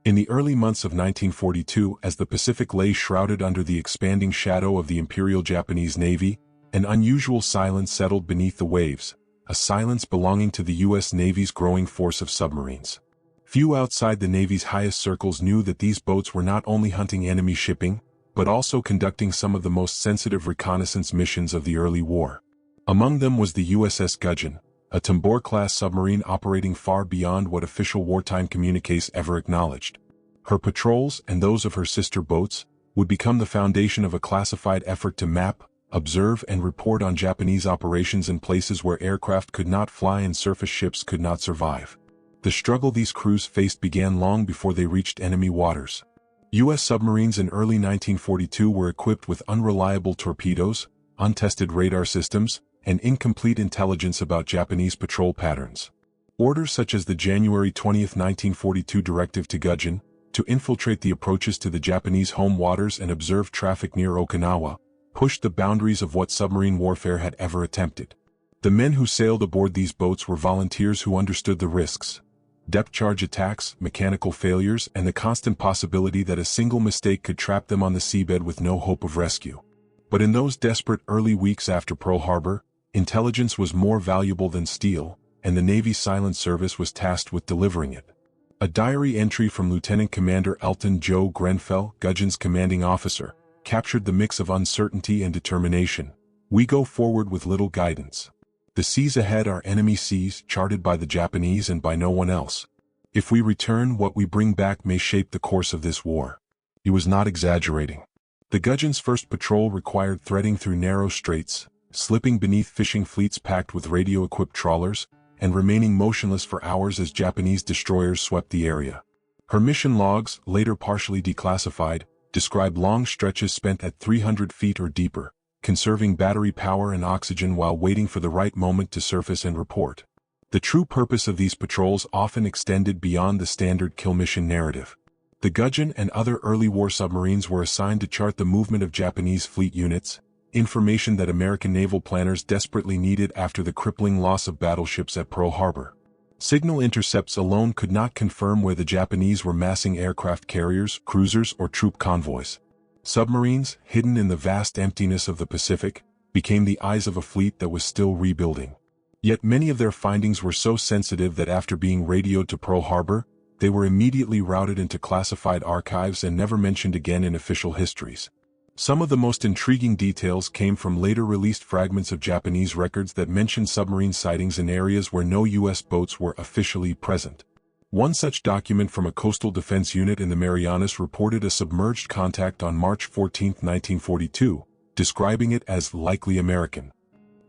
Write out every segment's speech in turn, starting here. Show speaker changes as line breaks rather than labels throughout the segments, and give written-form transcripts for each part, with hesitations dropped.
In the early months of 1942, as the Pacific lay shrouded under the expanding shadow of the Imperial Japanese Navy, an unusual silence settled beneath the waves, a silence belonging to the U.S. Navy's growing force of submarines. Few outside the Navy's highest circles knew that these boats were not only hunting enemy shipping, but also conducting some of the most sensitive reconnaissance missions of the early war. Among them was the USS Gudgeon, a Tambor-class submarine operating far beyond what official wartime communiques ever acknowledged. Her patrols, and those of her sister boats, would become the foundation of a classified effort to map, observe and report on Japanese operations in places where aircraft could not fly and surface ships could not survive. The struggle these crews faced began long before they reached enemy waters. U.S. submarines in early 1942 were equipped with unreliable torpedoes, untested radar systems, and incomplete intelligence about Japanese patrol patterns. Orders such as the January 20, 1942 directive to Gudgeon, to infiltrate the approaches to the Japanese home waters and observe traffic near Okinawa, pushed the boundaries of what submarine warfare had ever attempted. The men who sailed aboard these boats were volunteers who understood the risks: depth charge attacks, mechanical failures, and the constant possibility that a single mistake could trap them on the seabed with no hope of rescue. But in those desperate early weeks after Pearl Harbor, intelligence was more valuable than steel, and the Navy's Silent Service was tasked with delivering it. A diary entry from Lieutenant Commander Elton Joe Grenfell, Gudgeon's commanding officer, captured the mix of uncertainty and determination. "We go forward with little guidance. The seas ahead are enemy seas, charted by the Japanese and by no one else. If we return, what we bring back may shape the course of this war." He was not exaggerating. The Gudgeon's first patrol required threading through narrow straits, slipping beneath fishing fleets packed with radio-equipped trawlers, and remaining motionless for hours as Japanese destroyers swept the area. Her mission logs, later partially declassified, describe long stretches spent at 300 feet or deeper, conserving battery power and oxygen while waiting for the right moment to surface and report. The true purpose of these patrols often extended beyond the standard kill mission narrative. The Gudgeon and other early war submarines were assigned to chart the movement of Japanese fleet units, information that American naval planners desperately needed after the crippling loss of battleships at Pearl Harbor. Signal intercepts alone could not confirm where the Japanese were massing aircraft carriers, cruisers, or troop convoys. Submarines, hidden in the vast emptiness of the Pacific, became the eyes of a fleet that was still rebuilding. Yet many of their findings were so sensitive that after being radioed to Pearl Harbor, they were immediately routed into classified archives and never mentioned again in official histories. Some of the most intriguing details came from later released fragments of Japanese records that mentioned submarine sightings in areas where no U.S. boats were officially present. One such document from a coastal defense unit in the Marianas reported a submerged contact on March 14, 1942, describing it as likely American.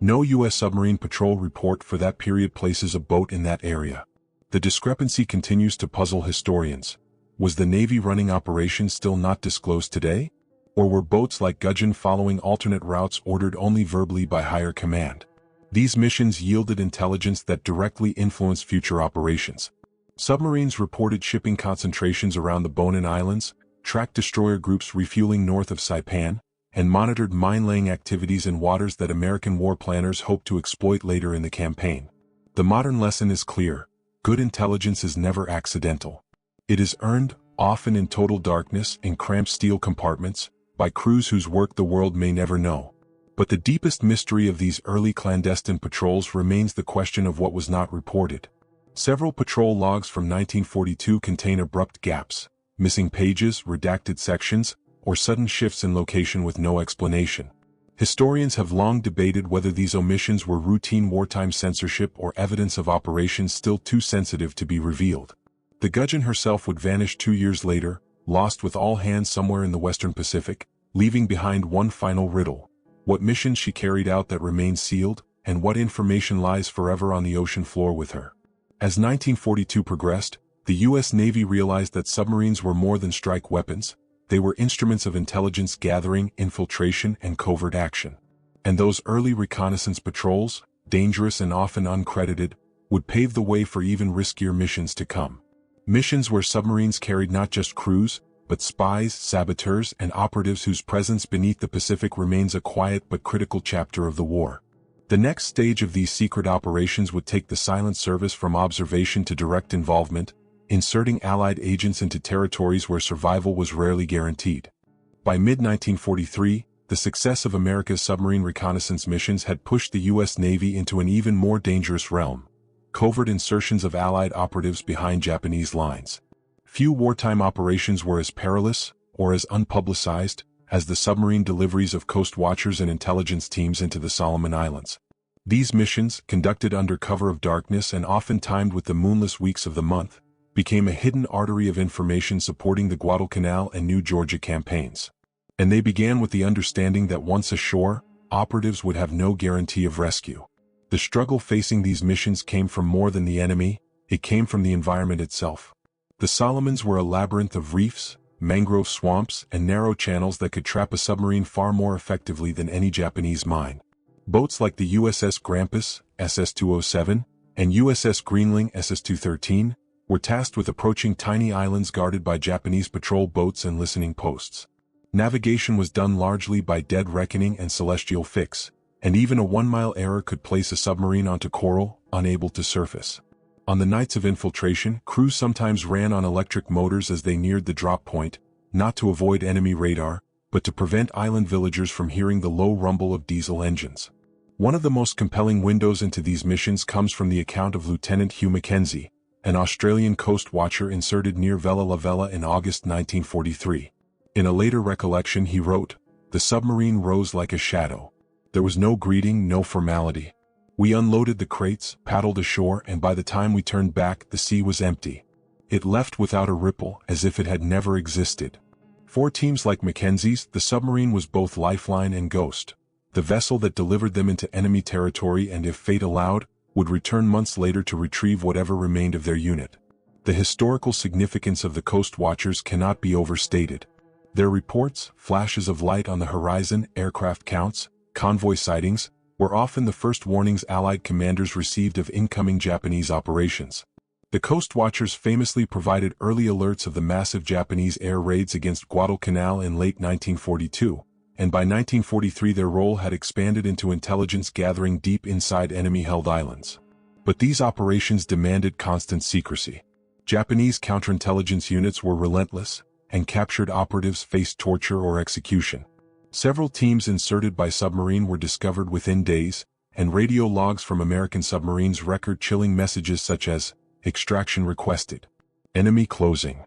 No U.S. submarine patrol report for that period places a boat in that area. The discrepancy continues to puzzle historians. Was the Navy running operations still not disclosed today? Or were boats like Gudgeon following alternate routes ordered only verbally by higher command? These missions yielded intelligence that directly influenced future operations. Submarines reported shipping concentrations around the Bonin Islands, tracked destroyer groups refueling north of Saipan, and monitored mine-laying activities in waters that American war planners hoped to exploit later in the campaign. The modern lesson is clear: good intelligence is never accidental. It is earned, often in total darkness, in cramped steel compartments, by crews whose work the world may never know. But the deepest mystery of these early clandestine patrols remains the question of what was not reported. Several patrol logs from 1942 contain abrupt gaps, missing pages, redacted sections, or sudden shifts in location with no explanation. Historians have long debated whether these omissions were routine wartime censorship or evidence of operations still too sensitive to be revealed. The Gudgeon herself would vanish 2 years later, lost with all hands somewhere in the Western Pacific, leaving behind one final riddle: what missions she carried out that remained sealed, and what information lies forever on the ocean floor with her. As 1942 progressed, the U.S. Navy realized that submarines were more than strike weapons. They were instruments of intelligence gathering, infiltration, and covert action. And those early reconnaissance patrols, dangerous and often uncredited, would pave the way for even riskier missions to come. Missions where submarines carried not just crews, but spies, saboteurs, and operatives whose presence beneath the Pacific remains a quiet but critical chapter of the war. The next stage of these secret operations would take the Silent Service from observation to direct involvement, inserting Allied agents into territories where survival was rarely guaranteed. By mid-1943, the success of America's submarine reconnaissance missions had pushed the U.S. Navy into an even more dangerous realm: covert insertions of Allied operatives behind Japanese lines. Few wartime operations were as perilous, or as unpublicized, as the submarine deliveries of coast watchers and intelligence teams into the Solomon Islands. These missions, conducted under cover of darkness and often timed with the moonless weeks of the month, became a hidden artery of information supporting the Guadalcanal and New Georgia campaigns. And they began with the understanding that once ashore, operatives would have no guarantee of rescue. The struggle facing these missions came from more than the enemy, it came from the environment itself. The Solomons were a labyrinth of reefs, mangrove swamps, and narrow channels that could trap a submarine far more effectively than any Japanese mine. Boats like the USS Grampus, SS-207, and USS Greenling, SS-213, were tasked with approaching tiny islands guarded by Japanese patrol boats and listening posts. Navigation was done largely by dead reckoning and celestial fix, and even a 1-mile error could place a submarine onto coral, unable to surface. On the nights of infiltration, crews sometimes ran on electric motors as they neared the drop point, not to avoid enemy radar, but to prevent island villagers from hearing the low rumble of diesel engines. One of the most compelling windows into these missions comes from the account of Lieutenant Hugh Mackenzie, an Australian coast watcher inserted near Vella La Vella in August 1943. In a later recollection he wrote, "The submarine rose like a shadow. There was no greeting, no formality. We unloaded the crates, paddled ashore, and by the time we turned back, the sea was empty. It left without a ripple, as if it had never existed." For teams like Mackenzie's, the submarine was both lifeline and ghost, the vessel that delivered them into enemy territory and, if fate allowed, would return months later to retrieve whatever remained of their unit. The historical significance of the Coast Watchers cannot be overstated. Their reports, flashes of light on the horizon, aircraft counts, convoy sightings, were often the first warnings Allied commanders received of incoming Japanese operations. The Coast Watchers famously provided early alerts of the massive Japanese air raids against Guadalcanal in late 1942, and by 1943 their role had expanded into intelligence gathering deep inside enemy-held islands. But these operations demanded constant secrecy. Japanese counterintelligence units were relentless, and captured operatives faced torture or execution. Several teams inserted by submarine were discovered within days, and radio logs from American submarines record chilling messages such as, "Extraction requested. Enemy closing."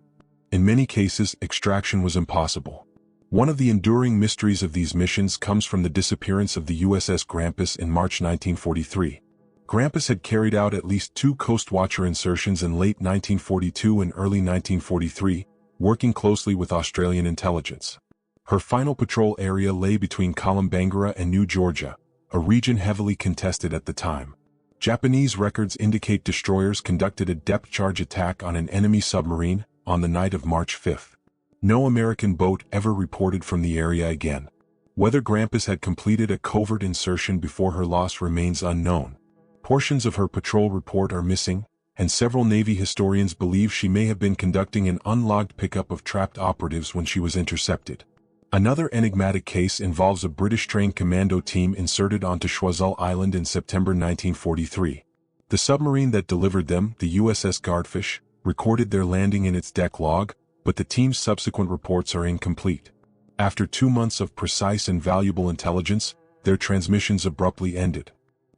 In many cases, extraction was impossible. One of the enduring mysteries of these missions comes from the disappearance of the USS Grampus in March 1943. Grampus had carried out at least 2 Coast Watcher insertions in late 1942 and early 1943, working closely with Australian intelligence. Her final patrol area lay between Kolumbangara and New Georgia, a region heavily contested at the time. Japanese records indicate destroyers conducted a depth charge attack on an enemy submarine on the night of March 5. No American boat ever reported from the area again. Whether Grampus had completed a covert insertion before her loss remains unknown. Portions of her patrol report are missing, and several Navy historians believe she may have been conducting an unlogged pickup of trapped operatives when she was intercepted. Another enigmatic case involves a British-trained commando team inserted onto Choiseul Island in September 1943. The submarine that delivered them, the USS Guardfish, recorded their landing in its deck log, but the team's subsequent reports are incomplete. After 2 months of precise and valuable intelligence, their transmissions abruptly ended.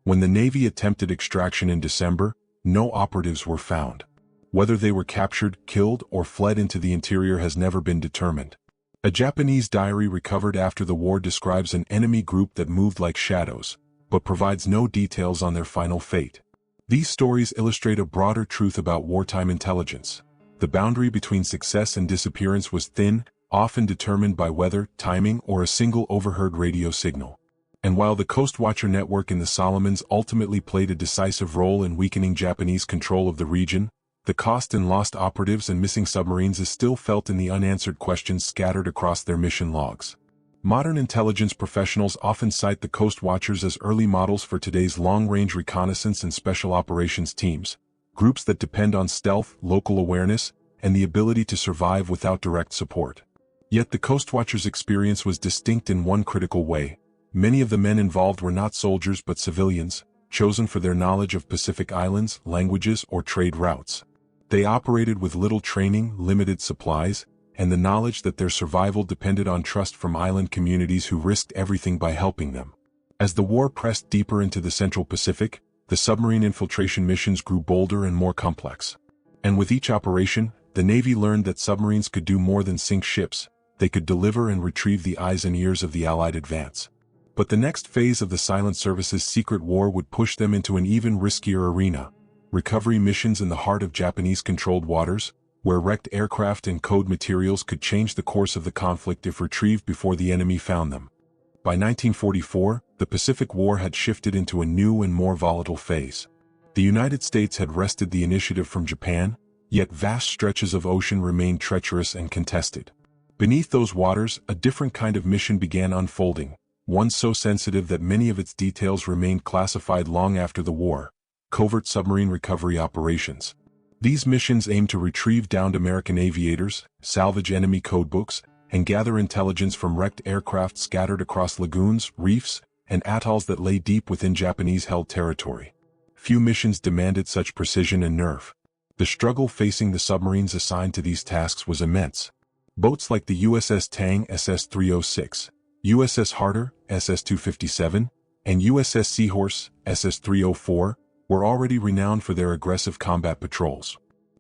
When the Navy attempted extraction in December, no operatives were found. Whether they were captured, killed, or fled into the interior has never been determined. A Japanese diary recovered after the war describes an enemy group that moved like shadows, but provides no details on their final fate. These stories illustrate a broader truth about wartime intelligence. The boundary between success and disappearance was thin, often determined by weather, timing, or a single overheard radio signal. And while the Coast Watcher network in the Solomons ultimately played a decisive role in weakening Japanese control of the region, the cost in lost operatives and missing submarines is still felt in the unanswered questions scattered across their mission logs. Modern intelligence professionals often cite the Coast Watchers as early models for today's long-range reconnaissance and special operations teams, groups that depend on stealth, local awareness, and the ability to survive without direct support. Yet the Coast Watchers' experience was distinct in one critical way. Many of the men involved were not soldiers but civilians, chosen for their knowledge of Pacific islands, languages, or trade routes. They operated with little training, limited supplies, and the knowledge that their survival depended on trust from island communities who risked everything by helping them. As the war pressed deeper into the Central Pacific, the submarine infiltration missions grew bolder and more complex. And with each operation, the Navy learned that submarines could do more than sink ships. They could deliver and retrieve the eyes and ears of the Allied advance. But the next phase of the Silent Service's secret war would push them into an even riskier arena: recovery missions in the heart of Japanese-controlled waters, where wrecked aircraft and code materials could change the course of the conflict if retrieved before the enemy found them. By 1944, the Pacific War had shifted into a new and more volatile phase. The United States had wrested the initiative from Japan, yet vast stretches of ocean remained treacherous and contested. Beneath those waters, a different kind of mission began unfolding, one so sensitive that many of its details remained classified long after the war: covert submarine recovery operations. These missions aimed to retrieve downed American aviators, salvage enemy codebooks, and gather intelligence from wrecked aircraft scattered across lagoons, reefs, and atolls that lay deep within Japanese-held territory. Few missions demanded such precision and nerve. The struggle facing the submarines assigned to these tasks was immense. Boats like the USS Tang SS-306, USS Harter SS-257, and USS Seahorse SS-304 were already renowned for their aggressive combat patrols.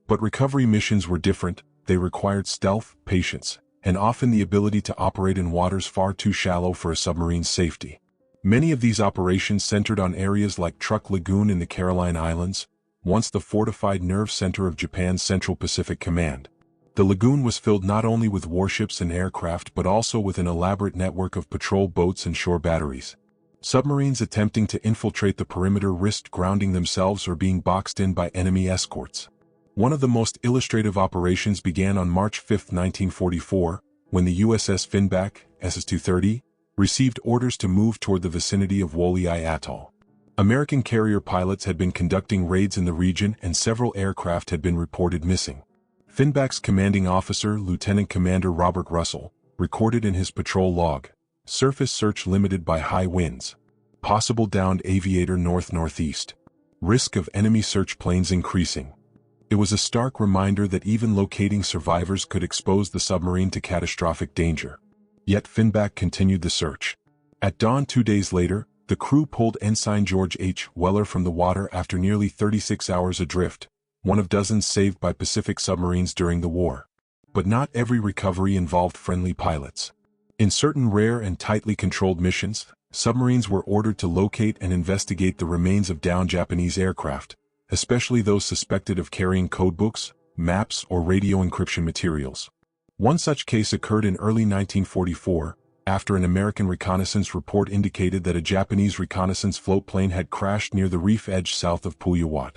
But recovery missions were different. They required stealth, patience, and often the ability to operate in waters far too shallow for a submarine's safety. Many of these operations centered on areas like Truk Lagoon in the Caroline Islands, once the fortified nerve center of Japan's Central Pacific Command. The lagoon was filled not only with warships and aircraft but also with an elaborate network of patrol boats and shore batteries. Submarines attempting to infiltrate the perimeter risked grounding themselves or being boxed in by enemy escorts. One of the most illustrative operations began on March 5, 1944, when the USS Finback, SS-230, received orders to move toward the vicinity of WWII Atoll. American carrier pilots had been conducting raids in the region and several aircraft had been reported missing. Finback's commanding officer, Lieutenant Commander Robert Russell, recorded in his patrol log: surface search limited by high winds. Possible downed aviator north-northeast. Risk of enemy search planes increasing. It was a stark reminder that even locating survivors could expose the submarine to catastrophic danger. Yet Finback continued the search. At dawn 2 days later, the crew pulled Ensign George H. Weller from the water after nearly 36 hours adrift, one of dozens saved by Pacific submarines during the war. But not every recovery involved friendly pilots. In certain rare and tightly controlled missions, submarines were ordered to locate and investigate the remains of downed Japanese aircraft, especially those suspected of carrying codebooks, maps, or radio encryption materials. One such case occurred in early 1944, after an American reconnaissance report indicated that a Japanese reconnaissance float plane had crashed near the reef edge south of Puyallup.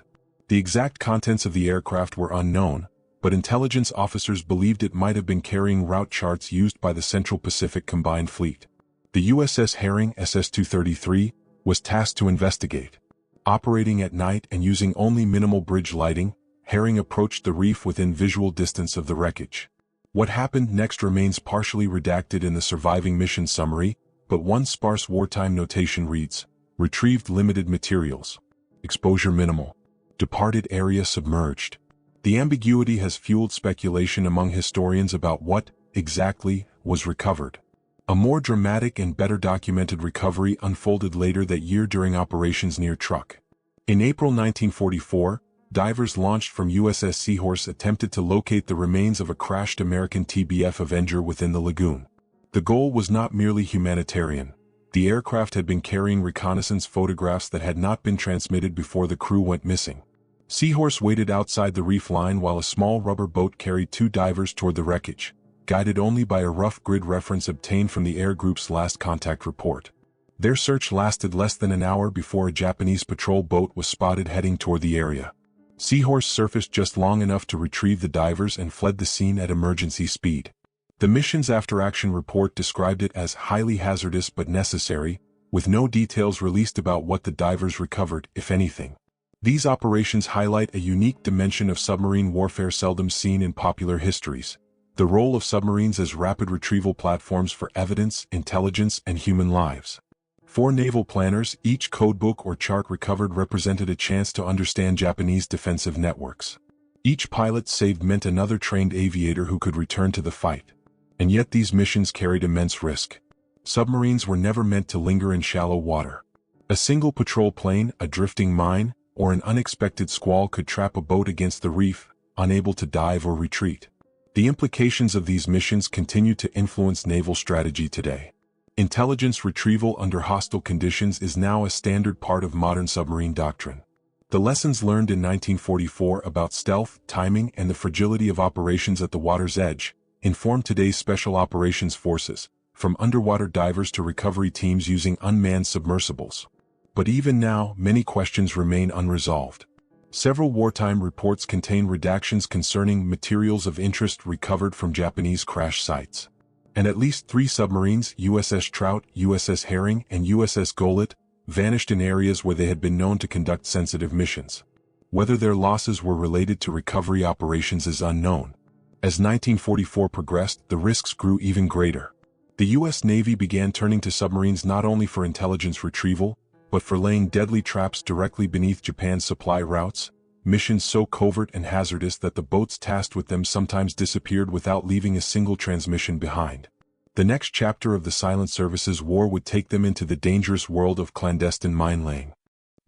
The exact contents of the aircraft were unknown, but intelligence officers believed it might have been carrying route charts used by the Central Pacific Combined Fleet. The USS Herring SS-233 was tasked to investigate. Operating at night and using only minimal bridge lighting, Herring approached the reef within visual distance of the wreckage. What happened next remains partially redacted in the surviving mission summary, but one sparse wartime notation reads: retrieved limited materials. Exposure minimal. Departed area submerged. The ambiguity has fueled speculation among historians about what, exactly, was recovered. A more dramatic and better documented recovery unfolded later that year during operations near Truk. In April 1944, divers launched from USS Seahorse attempted to locate the remains of a crashed American TBF Avenger within the lagoon. The goal was not merely humanitarian. The aircraft had been carrying reconnaissance photographs that had not been transmitted before the crew went missing. Seahorse waited outside the reef line while a small rubber boat carried 2 divers toward the wreckage, guided only by a rough grid reference obtained from the air group's last contact report. Their search lasted less than an hour before a Japanese patrol boat was spotted heading toward the area. Seahorse surfaced just long enough to retrieve the divers and fled the scene at emergency speed. The mission's after-action report described it as highly hazardous but necessary, with no details released about what the divers recovered, if anything. These operations highlight a unique dimension of submarine warfare seldom seen in popular histories: the role of submarines as rapid retrieval platforms for evidence, intelligence, and human lives. For naval planners, each codebook or chart recovered represented a chance to understand Japanese defensive networks. Each pilot saved meant another trained aviator who could return to the fight. And yet these missions carried immense risk. Submarines were never meant to linger in shallow water. A single patrol plane, a drifting mine, or an unexpected squall could trap a boat against the reef, unable to dive or retreat. The implications of these missions continue to influence naval strategy today. Intelligence retrieval under hostile conditions is now a standard part of modern submarine doctrine. The lessons learned in 1944 about stealth, timing, and the fragility of operations at the water's edge inform today's special operations forces, from underwater divers to recovery teams using unmanned submersibles. But even now, many questions remain unresolved. Several wartime reports contain redactions concerning materials of interest recovered from Japanese crash sites. And at least 3 submarines, USS Trout, USS Herring, and USS Golet, vanished in areas where they had been known to conduct sensitive missions. Whether their losses were related to recovery operations is unknown. As 1944 progressed, the risks grew even greater. The U.S. Navy began turning to submarines not only for intelligence retrieval, but for laying deadly traps directly beneath Japan's supply routes, missions so covert and hazardous that the boats tasked with them sometimes disappeared without leaving a single transmission behind. The next chapter of the Silent Services War would take them into the dangerous world of clandestine mine-laying.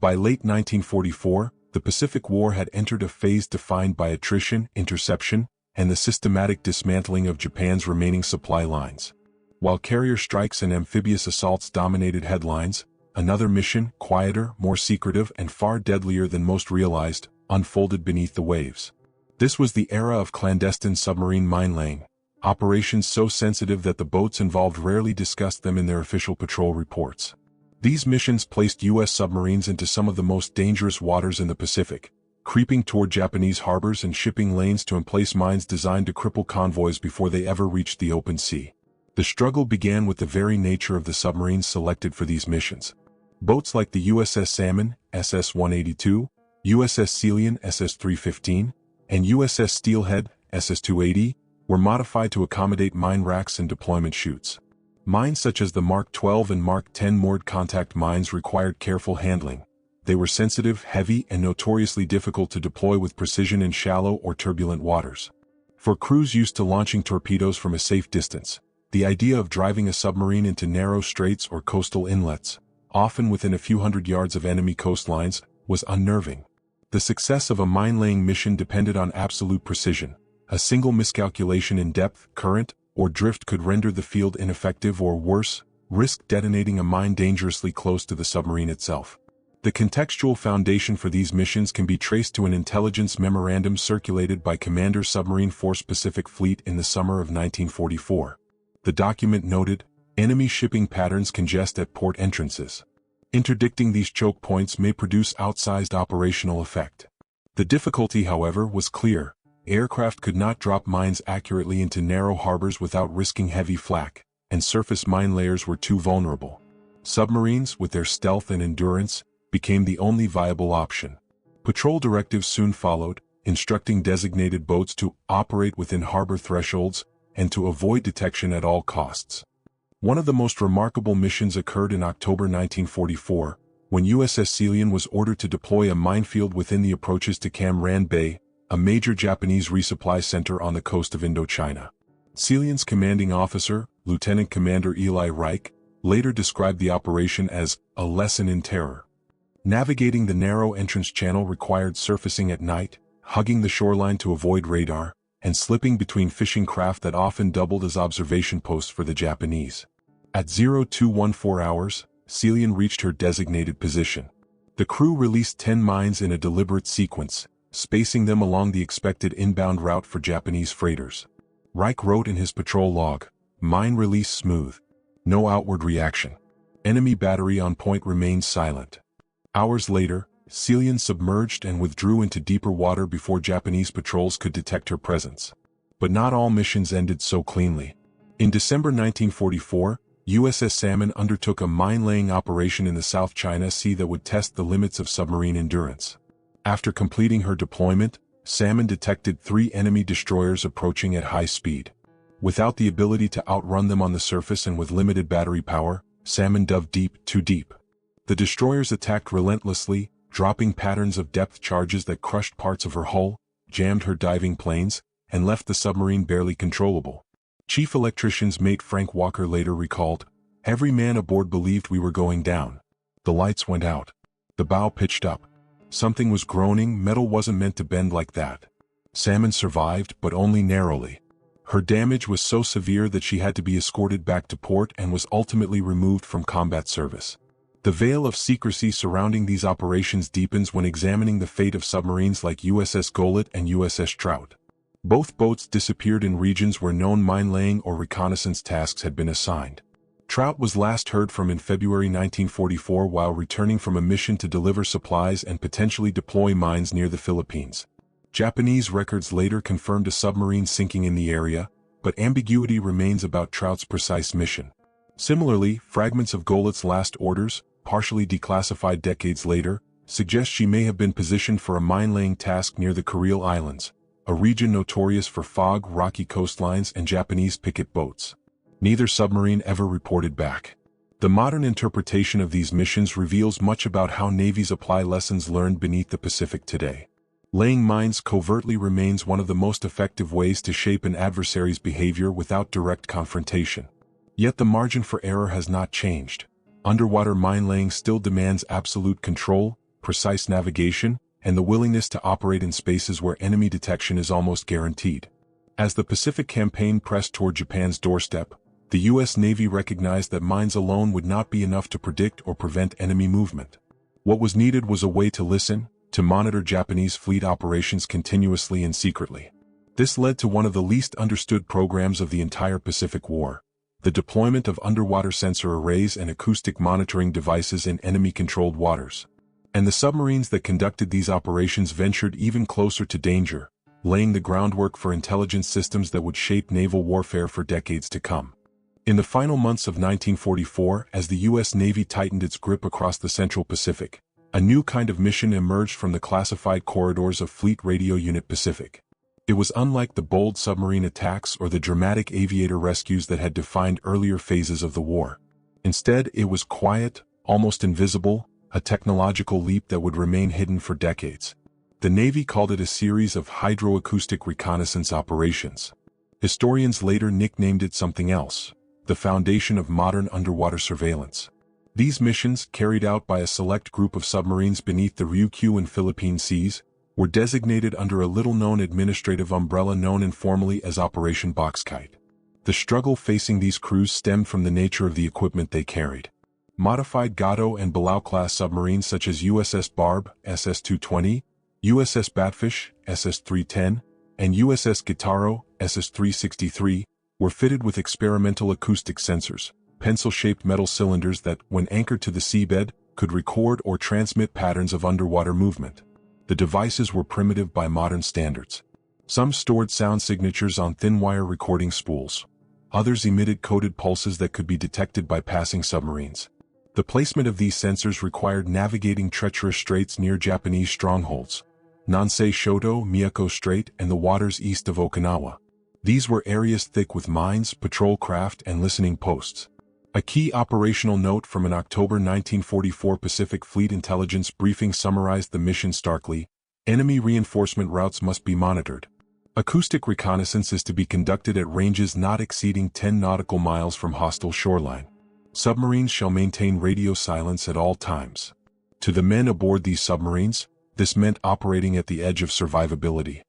By late 1944, the Pacific War had entered a phase defined by attrition, interception, and the systematic dismantling of Japan's remaining supply lines. While carrier strikes and amphibious assaults dominated headlines, another mission, quieter, more secretive, and far deadlier than most realized, unfolded beneath the waves. This was the era of clandestine submarine mine-laying, operations so sensitive that the boats involved rarely discussed them in their official patrol reports. These missions placed U.S. submarines into some of the most dangerous waters in the Pacific, creeping toward Japanese harbors and shipping lanes to emplace mines designed to cripple convoys before they ever reached the open sea. The struggle began with the very nature of the submarines selected for these missions. Boats like the USS Salmon, SS-182, USS Sealion, SS-315, and USS Steelhead, SS-280, were modified to accommodate mine racks and deployment chutes. Mines such as the Mark 12 and Mark 10 moored contact mines required careful handling. They were sensitive, heavy, and notoriously difficult to deploy with precision in shallow or turbulent waters. For crews used to launching torpedoes from a safe distance, the idea of driving a submarine into narrow straits or coastal inlets, often within a few hundred yards of enemy coastlines, was unnerving. The success of a mine-laying mission depended on absolute precision. A single miscalculation in depth, current, or drift could render the field ineffective or worse, risk detonating a mine dangerously close to the submarine itself. The contextual foundation for these missions can be traced to an intelligence memorandum circulated by Commander Submarine Force Pacific Fleet in the summer of 1944. The document noted, enemy shipping patterns congest at port entrances. Interdicting these choke points may produce outsized operational effect. The difficulty, however, was clear. Aircraft could not drop mines accurately into narrow harbors without risking heavy flak, and surface mine layers were too vulnerable. Submarines, with their stealth and endurance, became the only viable option. Patrol directives soon followed, instructing designated boats to operate within harbor thresholds and to avoid detection at all costs. One of the most remarkable missions occurred in October 1944, when USS Sealion was ordered to deploy a minefield within the approaches to Cam Ranh Bay, a major Japanese resupply center on the coast of Indochina. Sealion's commanding officer, Lieutenant Commander Eli Reich, later described the operation as a lesson in terror. Navigating the narrow entrance channel required surfacing at night, hugging the shoreline to avoid radar, and slipping between fishing craft that often doubled as observation posts for the Japanese. At 0214 hours, Sealion reached her designated position. The crew released 10 mines in a deliberate sequence, spacing them along the expected inbound route for Japanese freighters. Reich wrote in his patrol log, "Mine release smooth. No outward reaction. Enemy battery on point remained silent." Hours later, Sealion submerged and withdrew into deeper water before Japanese patrols could detect her presence. But not all missions ended so cleanly. In December 1944, USS Salmon undertook a mine-laying operation in the South China Sea that would test the limits of submarine endurance. After completing her deployment, Salmon detected 3 enemy destroyers approaching at high speed. Without the ability to outrun them on the surface and with limited battery power, Salmon dove deep, too deep. The destroyers attacked relentlessly, dropping patterns of depth charges that crushed parts of her hull, jammed her diving planes and left the submarine barely controllable. Chief Electrician's mate Frank Walker later recalled, "Every man aboard believed we were going down. The lights went out. The bow pitched up. Something was groaning, metal wasn't meant to bend like that." Salmon survived, but only narrowly. Her damage was so severe that she had to be escorted back to port and was ultimately removed from combat service. The veil of secrecy surrounding these operations deepens when examining the fate of submarines like USS Golet and USS Trout. Both boats disappeared in regions where known mine-laying or reconnaissance tasks had been assigned. Trout was last heard from in February 1944 while returning from a mission to deliver supplies and potentially deploy mines near the Philippines. Japanese records later confirmed a submarine sinking in the area, but ambiguity remains about Trout's precise mission. Similarly, fragments of Golet's last orders, partially declassified decades later, suggest she may have been positioned for a mine-laying task near the Kuril Islands, a region notorious for fog, rocky coastlines, and Japanese picket boats. Neither submarine ever reported back. The modern interpretation of these missions reveals much about how navies apply lessons learned beneath the Pacific today. Laying mines covertly remains one of the most effective ways to shape an adversary's behavior without direct confrontation. Yet the margin for error has not changed. Underwater mine-laying still demands absolute control, precise navigation, and the willingness to operate in spaces where enemy detection is almost guaranteed. As the Pacific Campaign pressed toward Japan's doorstep, the U.S. Navy recognized that mines alone would not be enough to predict or prevent enemy movement. What was needed was a way to listen, to monitor Japanese fleet operations continuously and secretly. This led to one of the least understood programs of the entire Pacific War: the deployment of underwater sensor arrays and acoustic monitoring devices in enemy-controlled waters. And the submarines that conducted these operations ventured even closer to danger, laying the groundwork for intelligence systems that would shape naval warfare for decades to come. In the final months of 1944, as the U.S. Navy tightened its grip across the Central Pacific, a new kind of mission emerged from the classified corridors of Fleet Radio Unit Pacific. It was unlike the bold submarine attacks or the dramatic aviator rescues that had defined earlier phases of the war. Instead, it was quiet, almost invisible, a technological leap that would remain hidden for decades. The Navy called it a series of hydroacoustic reconnaissance operations. Historians later nicknamed it something else: the foundation of modern underwater surveillance. These missions, carried out by a select group of submarines beneath the Ryukyu and Philippine seas, were designated under a little-known administrative umbrella known informally as Operation Boxkite. The struggle facing these crews stemmed from the nature of the equipment they carried. Modified Gato and Balao-class submarines such as USS Barb, SS-220, USS Batfish, SS-310, and USS Gitaro, SS-363, were fitted with experimental acoustic sensors, pencil-shaped metal cylinders that, when anchored to the seabed, could record or transmit patterns of underwater movement. The devices were primitive by modern standards. Some stored sound signatures on thin-wire recording spools. Others emitted coded pulses that could be detected by passing submarines. The placement of these sensors required navigating treacherous straits near Japanese strongholds: Nansei Shoto, Miyako Strait, and the waters east of Okinawa. These were areas thick with mines, patrol craft, and listening posts. A key operational note from an October 1944 Pacific Fleet intelligence briefing summarized the mission starkly: enemy reinforcement routes must be monitored. Acoustic reconnaissance is to be conducted at ranges not exceeding 10 nautical miles from hostile shoreline. Submarines shall maintain radio silence at all times. To the men aboard these submarines, this meant operating at the edge of survivability.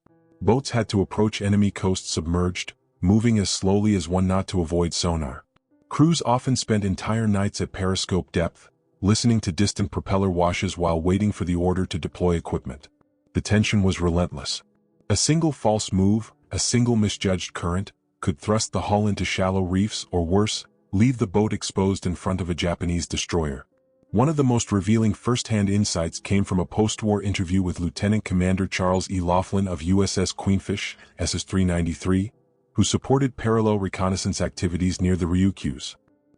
Boats had to approach enemy coasts submerged, moving as slowly as one knot to avoid sonar. Crews often spent entire nights at periscope depth, listening to distant propeller washes while waiting for the order to deploy equipment. The tension was relentless. A single false move, a single misjudged current, could thrust the hull into shallow reefs or worse, leave the boat exposed in front of a Japanese destroyer. One of the most revealing first-hand insights came from a post-war interview with Lieutenant Commander Charles E. Laughlin of USS Queenfish, SS-393, who supported parallel reconnaissance activities near the Ryukyus.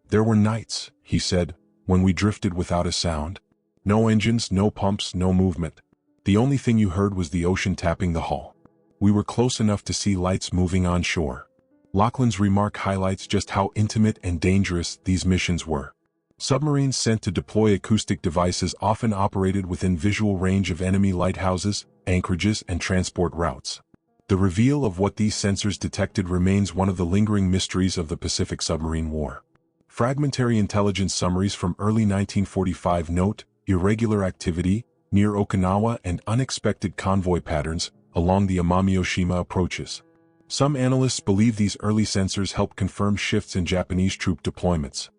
"There were nights," he said, "when we drifted without a sound. No engines, no pumps, no movement. The only thing you heard was the ocean tapping the hull. We were close enough to see lights moving on shore." Laughlin's remark highlights just how intimate and dangerous these missions were. Submarines sent to deploy acoustic devices often operated within visual range of enemy lighthouses, anchorages, and transport routes. The reveal of what these sensors detected remains one of the lingering mysteries of the Pacific Submarine War. Fragmentary intelligence summaries from early 1945 note irregular activity near Okinawa and unexpected convoy patterns along the Amami-Oshima approaches. Some analysts believe these early sensors helped confirm shifts in Japanese troop deployments.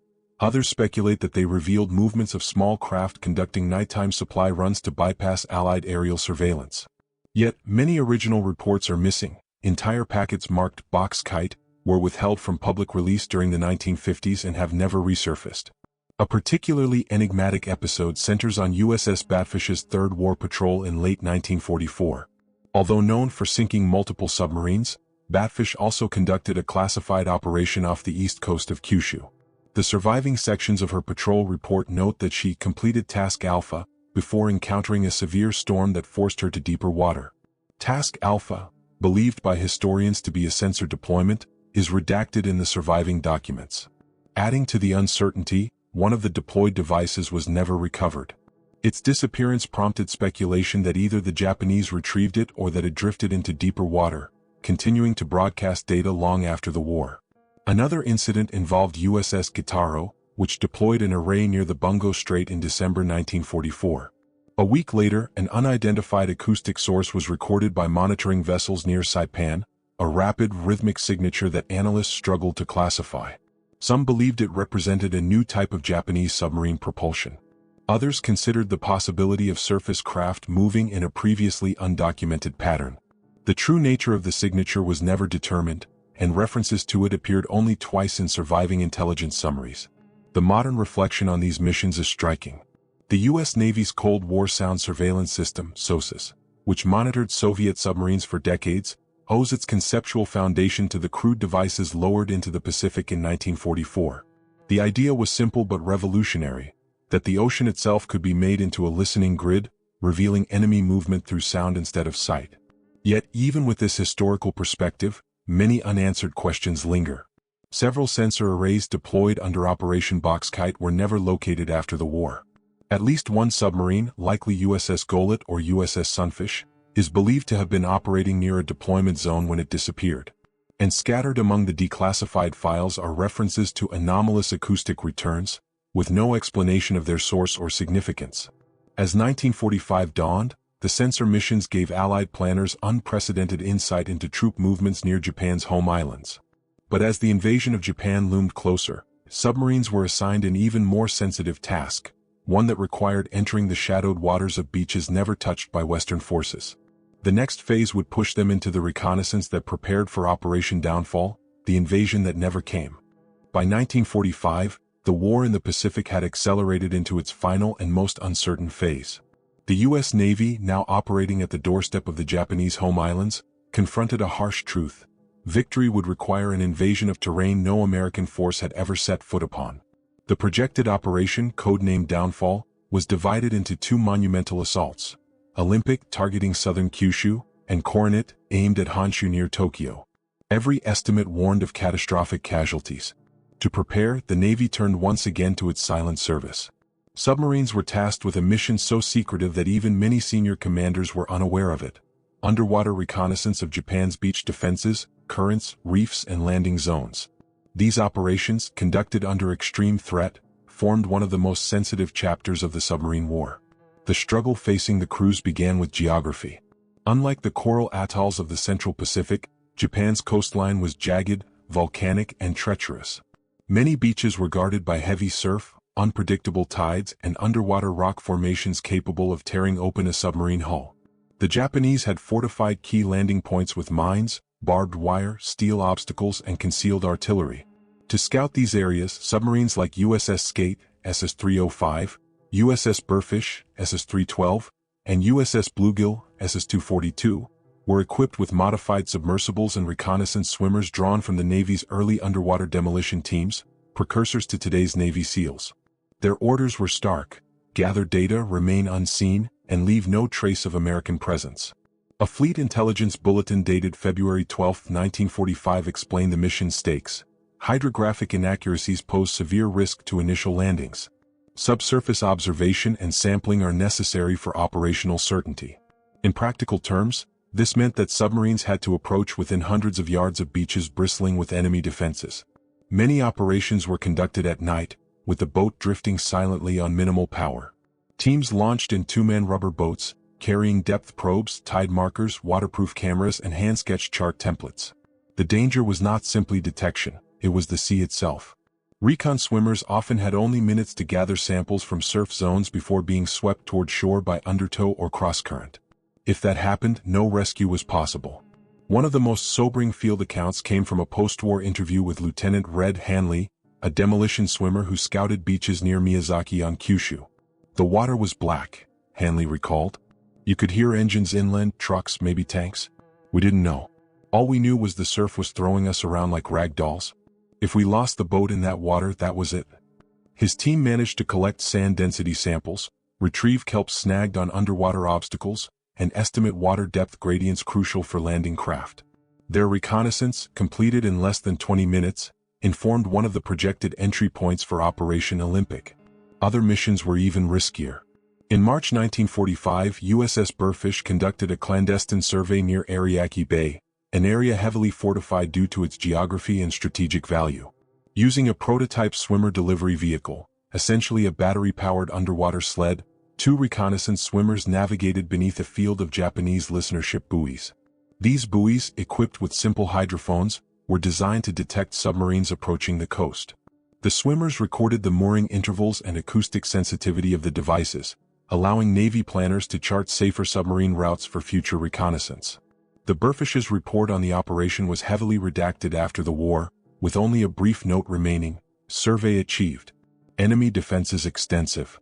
Others speculate that they revealed movements of small craft conducting nighttime supply runs to bypass Allied aerial surveillance. Yet, many original reports are missing. Entire packets marked Box Kite were withheld from public release during the 1950s and have never resurfaced. A particularly enigmatic episode centers on USS Batfish's third war patrol in late 1944. Although known for sinking multiple submarines, Batfish also conducted a classified operation off the east coast of Kyushu. The surviving sections of her patrol report note that she completed Task Alpha before encountering a severe storm that forced her to deeper water. Task Alpha, believed by historians to be a sensor deployment, is redacted in the surviving documents. Adding to the uncertainty, one of the deployed devices was never recovered. Its disappearance prompted speculation that either the Japanese retrieved it or that it drifted into deeper water, continuing to broadcast data long after the war. Another incident involved USS Kitaro, which deployed an array near the Bungo Strait in December 1944. A week later, an unidentified acoustic source was recorded by monitoring vessels near Saipan, a rapid, rhythmic signature that analysts struggled to classify. Some believed it represented a new type of Japanese submarine propulsion. Others considered the possibility of surface craft moving in a previously undocumented pattern. The true nature of the signature was never determined, and references to it appeared only twice in surviving intelligence summaries. The modern reflection on these missions is striking. The U.S. Navy's Cold War Sound Surveillance System, SOSUS, which monitored Soviet submarines for decades, owes its conceptual foundation to the crude devices lowered into the Pacific in 1944. The idea was simple but revolutionary, that the ocean itself could be made into a listening grid, revealing enemy movement through sound instead of sight. Yet, even with this historical perspective, many unanswered questions linger. Several sensor arrays deployed under Operation Box Kite were never located after the war. At least one submarine, likely USS Golet or USS Sunfish, is believed to have been operating near a deployment zone when it disappeared. And scattered among the declassified files are references to anomalous acoustic returns, with no explanation of their source or significance. As 1945 dawned, the sensor missions gave Allied planners unprecedented insight into troop movements near Japan's home islands. But as the invasion of Japan loomed closer, submarines were assigned an even more sensitive task, one that required entering the shadowed waters of beaches never touched by Western forces. The next phase would push them into the reconnaissance that prepared for Operation Downfall, the invasion that never came. By 1945, the war in the Pacific had accelerated into its final and most uncertain phase. The U.S. Navy, now operating at the doorstep of the Japanese home islands, confronted a harsh truth. Victory would require an invasion of terrain no American force had ever set foot upon. The projected operation, codenamed Downfall, was divided into two monumental assaults: Olympic, targeting southern Kyushu, and Coronet, aimed at Honshu near Tokyo. Every estimate warned of catastrophic casualties. To prepare, the Navy turned once again to its silent service. Submarines were tasked with a mission so secretive that even many senior commanders were unaware of it: underwater reconnaissance of Japan's beach defenses, currents, reefs, and landing zones. These operations, conducted under extreme threat, formed one of the most sensitive chapters of the submarine war. The struggle facing the crews began with geography. Unlike the coral atolls of the Central Pacific, Japan's coastline was jagged, volcanic, and treacherous. Many beaches were guarded by heavy surf, unpredictable tides, and underwater rock formations capable of tearing open a submarine hull. The Japanese had fortified key landing points with mines, barbed wire, steel obstacles, and concealed artillery. To scout these areas, submarines like USS Skate, SS-305, USS Burfish, SS-312, and USS Bluegill, SS-242, were equipped with modified submersibles and reconnaissance swimmers drawn from the Navy's early underwater demolition teams, precursors to today's Navy SEALs. Their orders were stark: gather data, remain unseen, and leave no trace of American presence. A Fleet Intelligence Bulletin dated February 12, 1945 explained the mission's stakes. Hydrographic inaccuracies pose severe risk to initial landings. Subsurface observation and sampling are necessary for operational certainty. In practical terms, this meant that submarines had to approach within hundreds of yards of beaches bristling with enemy defenses. Many operations were conducted at night, with the boat drifting silently on minimal power. Teams launched in two-man rubber boats, carrying depth probes, tide markers, waterproof cameras, and hand-sketched chart templates. The danger was not simply detection, it was the sea itself. Recon swimmers often had only minutes to gather samples from surf zones before being swept toward shore by undertow or cross-current. If that happened, no rescue was possible. One of the most sobering field accounts came from a post-war interview with Lieutenant Red Hanley, a demolition swimmer who scouted beaches near Miyazaki on Kyushu. The water was black, Hanley recalled. You could hear engines inland, trucks, maybe tanks. We didn't know. All we knew was the surf was throwing us around like rag dolls. If we lost the boat in that water, that was it. His team managed to collect sand density samples, retrieve kelp snagged on underwater obstacles, and estimate water depth gradients crucial for landing craft. Their reconnaissance, completed in less than 20 minutes, informed one of the projected entry points for Operation Olympic. Other missions were even riskier. In March 1945, USS Burfish conducted a clandestine survey near Ariake Bay, an area heavily fortified due to its geography and strategic value. Using a prototype swimmer delivery vehicle, essentially a battery-powered underwater sled, two reconnaissance swimmers navigated beneath a field of Japanese listenership buoys. These buoys, equipped with simple hydrophones, were designed to detect submarines approaching the coast. The swimmers recorded the mooring intervals and acoustic sensitivity of the devices, allowing Navy planners to chart safer submarine routes for future reconnaissance. The Burfish's report on the operation was heavily redacted after the war, with only a brief note remaining: survey achieved. Enemy defenses extensive.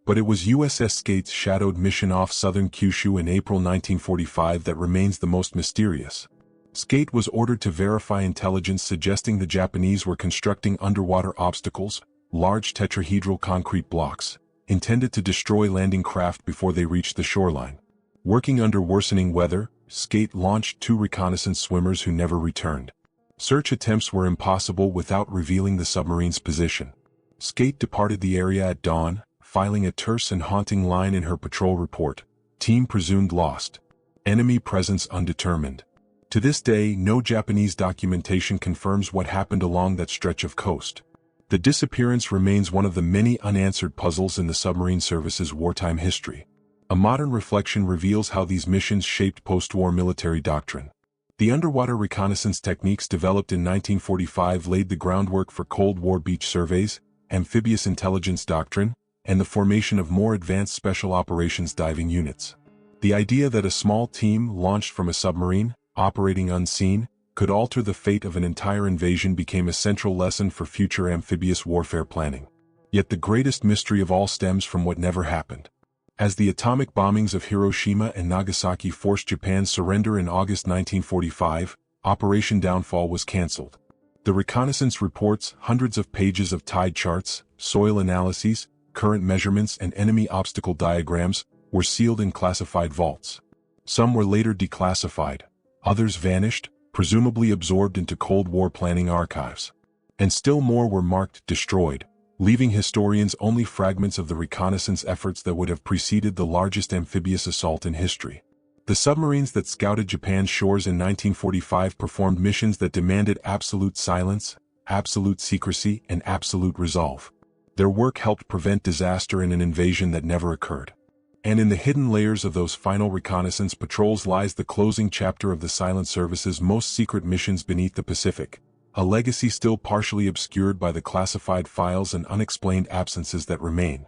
But it was USS Skate's shadowed mission off southern Kyushu in April 1945 that remains the most mysterious. Skate was ordered to verify intelligence suggesting the Japanese were constructing underwater obstacles, large tetrahedral concrete blocks, intended to destroy landing craft before they reached the shoreline. Working under worsening weather, Skate launched two reconnaissance swimmers who never returned. Search attempts were impossible without revealing the submarine's position. Skate departed the area at dawn, filing a terse and haunting line in her patrol report: team presumed lost. Enemy presence undetermined. To this day, no Japanese documentation confirms what happened along that stretch of coast. The disappearance remains one of the many unanswered puzzles in the submarine service's wartime history. A modern reflection reveals how these missions shaped post-war military doctrine. The underwater reconnaissance techniques developed in 1945 laid the groundwork for Cold War beach surveys, amphibious intelligence doctrine, and the formation of more advanced special operations diving units. The idea that a small team launched from a submarine, operating unseen, could alter the fate of an entire invasion became a central lesson for future amphibious warfare planning. Yet the greatest mystery of all stems from what never happened. As the atomic bombings of Hiroshima and Nagasaki forced Japan's surrender in August 1945, Operation Downfall was cancelled. The reconnaissance reports, hundreds of pages of tide charts, soil analyses, current measurements, and enemy obstacle diagrams were sealed in classified vaults. Some were later declassified, others vanished, presumably absorbed into Cold War planning archives. And still more were marked destroyed, leaving historians only fragments of the reconnaissance efforts that would have preceded the largest amphibious assault in history. The submarines that scouted Japan's shores in 1945 performed missions that demanded absolute silence, absolute secrecy, and absolute resolve. Their work helped prevent disaster in an invasion that never occurred. And in the hidden layers of those final reconnaissance patrols lies the closing chapter of the Silent Service's most secret missions beneath the Pacific, a legacy still partially obscured by the classified files and unexplained absences that remain.